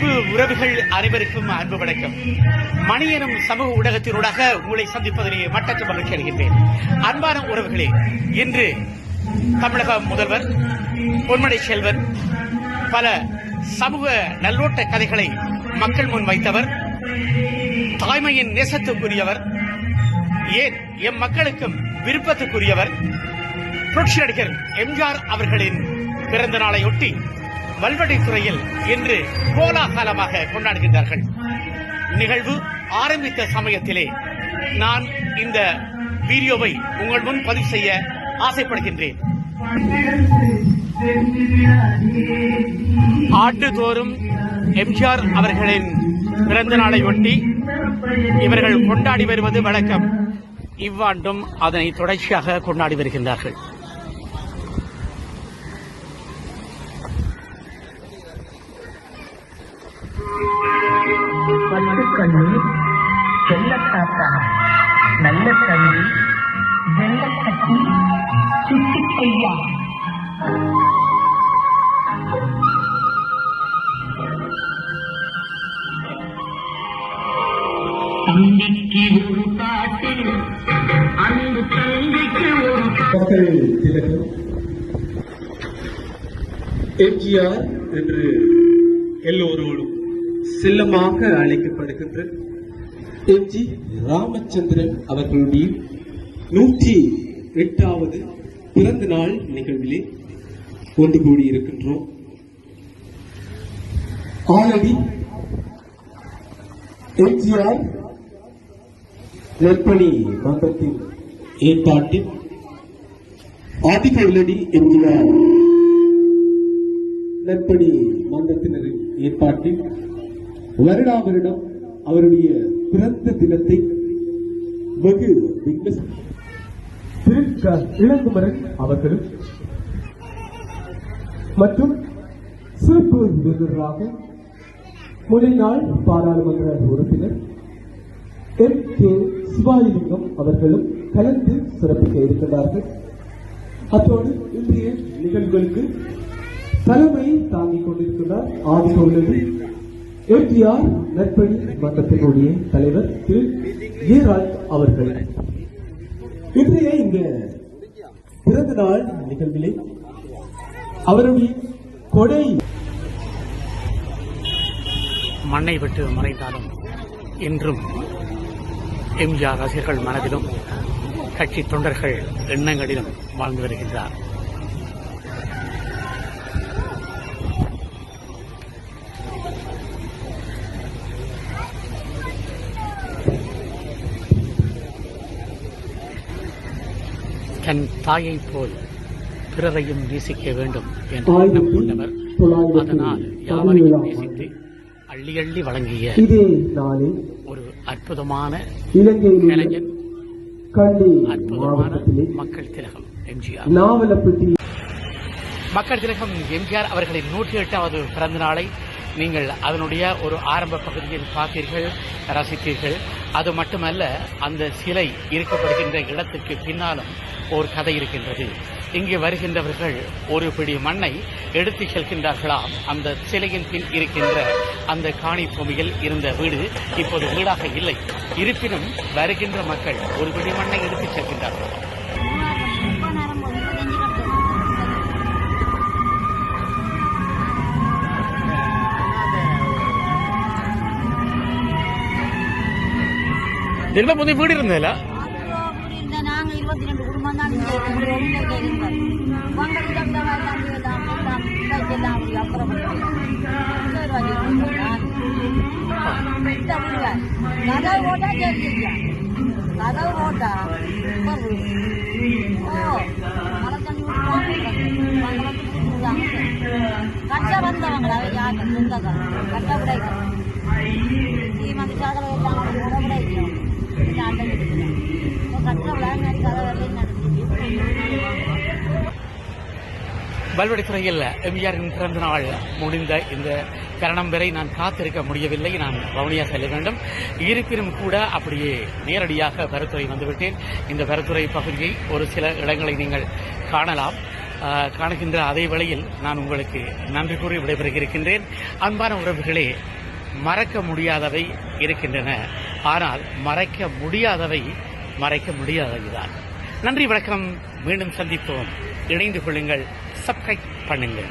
அன்பு உறவுகள் அனைவருக்கும் அன்பு வணக்கம். மணி எனும் சமூக ஊடகத்தினூடாக உங்களை சந்திப்பதிலே மட்டற்ற மகிழ்ச்சி அடைகின்றேன். அன்பான உறவுகளே, இன்று தமிழக முதல்வர் பொன்மடை செல்வன் பல சமூக நல்லோட்ட கதைகளை மக்கள் முன் வைத்தவர், தாய்மையின் நேசத்துக்குரியவர், ஏன் எம் மக்களுக்கும் விருப்பத்துக்குரியவர். புரட்சி நடிகர் எம்ஜிஆர் அவர்களின் பிறந்த நாளையொட்டி வல்வடித்துறையில் இன்று கோலாகலமாக கொண்டாடுகின்றார்கள். நிகழ்வு ஆரம்பித்த சமயத்திலே நான் இந்த வீடியோவை உங்கள் முன் பதிவு செய்ய ஆசைப்படுகின்றேன். ஆண்டுதோறும் எம்ஜிஆர் அவர்களின் பிறந்த நாளையொட்டி இவர்கள் கொண்டாடி வருவது வழக்கம். இவ்வாண்டும் அதனை தொடர்ச்சியாக கொண்டாடி வருகின்றார்கள். கண்ணு செல்லத்தாத்தா நல்ல தம்பி வெள்ளக்கட்டி சுட்டி கொய்யா தம்பிக்கு ஒரு பாட்டு அன்பு தம்பிக்கு ஒரு மக்கள் திலகம் எம்ஜிஆர் என்று எல்லோரோடும் செல்லமாக அழைக்கப்படுகின்ற எம்ஜி ராமச்சந்திரன் அவர்களுடைய 108வது பிறந்த நாள் நிகழ்விலே ஒன்று கூடியிருக்கின்றோம். ஆல்ரெடி எம்ஜிஆர் நற்பணி மன்றத்தின் ஏற்பாட்டில் ஆதிகவுலடி எம்ஜிஆர் நற்பணி மன்றத்தினரின் ஏற்பாட்டில் வருடா வருடம் அவருடைய பிறந்த தினத்தை வெகு இளங்குமரன் அவர்களும் மற்றும் சிறப்பு விருந்தினராக முன்னாள் பாராளுமன்ற உறுப்பினர் M.K. சிவாலிங்கம் அவர்களும் கலந்து சிறப்பிக்க இருக்கிறார்கள். அத்தோடு இன்றைய நிகழ்வுகளுக்கு தலைமை தாங்கிக் கொண்டிருக்கிறார் ஆதிகவுலடி எம்ஜிஆர் நற்பணி மன்றத்தினுடைய தலைவர் திரு ஜெயராஜ் அவர்கள். இன்றைய இந்த பிறந்த நாள் நிகழ்விலே அவருடைய கொடை மண்ணை விட்டு மறைந்தாலும் இன்றும் எம்ஜிஆர் ரசிகர்கள் மனதிலும் கட்சி தொண்டர்கள் எண்ணங்களிலும் வாழ்ந்து வருகின்றார். தன் தாயை போல் பிறரையும் நேசிக்க வேண்டும் என்று எண்ணம் கொண்டவர். அதனால் யாவரையும் நேசித்து அள்ளி அள்ளி வழங்கிய ஒரு அற்புதமான கலைஞன், அற்புதமான மக்கள் திலகம் எம்ஜிஆர். மக்கள் திலகம் எம்ஜிஆர் அவர்களின் 108வது பிறந்த நாளை நீங்கள் அதனுடைய ஒரு ஆரம்ப பகுதியில் பார்த்தீர்கள், ரசித்தீர்கள். அது மட்டுமல்ல, அந்த சிலை இருக்கப்படுகின்ற இடத்திற்கு பின்னாலும் ஒரு கதை இருக்கின்றது. இங்கே வருகின்றவர்கள் ஒரு பிடி மண்ணை எடுத்துச் செல்கின்றார்களாம். அந்த சிலையின் பின் இருக்கின்ற அந்த காணி பூமியில் இருந்த வீடு இப்போது வீடாக இல்லை. இருப்பினும் வருகின்ற மக்கள் ஒரு பிடி மண்ணை எடுத்துச் செல்கின்றார்கள். திரும்ப முந்தைய வீடு இருந்ததில்ல, நாங்க 22 குடும்பம் தான் அப்புறம் கதவு ஓட்டா கேட்க கதவு ஓட்டா மழை தண்ணி கட்ட வந்தவங்களா யாரு சொந்தக்கார கட்ட விடைக்கிறோம் சீமந்தி சாதனை எல்லாம் விடைக்கிறோம். வல்வடித்துறையில் எம்ஜிஆரின் பிறந்த நாள் முடிந்த இந்த தருணம் வரை நான் காத்திருக்க முடியவில்லை. நான் வவுனியா செல்ல வேண்டும். இருப்பினும் கூட அப்படியே நேரடியாக பருத்துறை வந்துவிட்டேன். இந்த பருத்துறை பகுதியை ஒரு சில இடங்களை நீங்கள் காணலாம். காணுகின்ற அதே வேளையில் நான் உங்களுக்கு நன்றி கூறி விடைபெறுகின்றேன். அன்பான உறவுகளே, மறக்க முடியாதவை இருக்கின்றன. ஆனால் மறைக்க முடியாதவைதான். நன்றி, வணக்கம். மீண்டும் சந்திப்போம். இணைந்து கொள்ளுங்கள், சப்ஸ்கிரைப் பண்ணுங்கள்.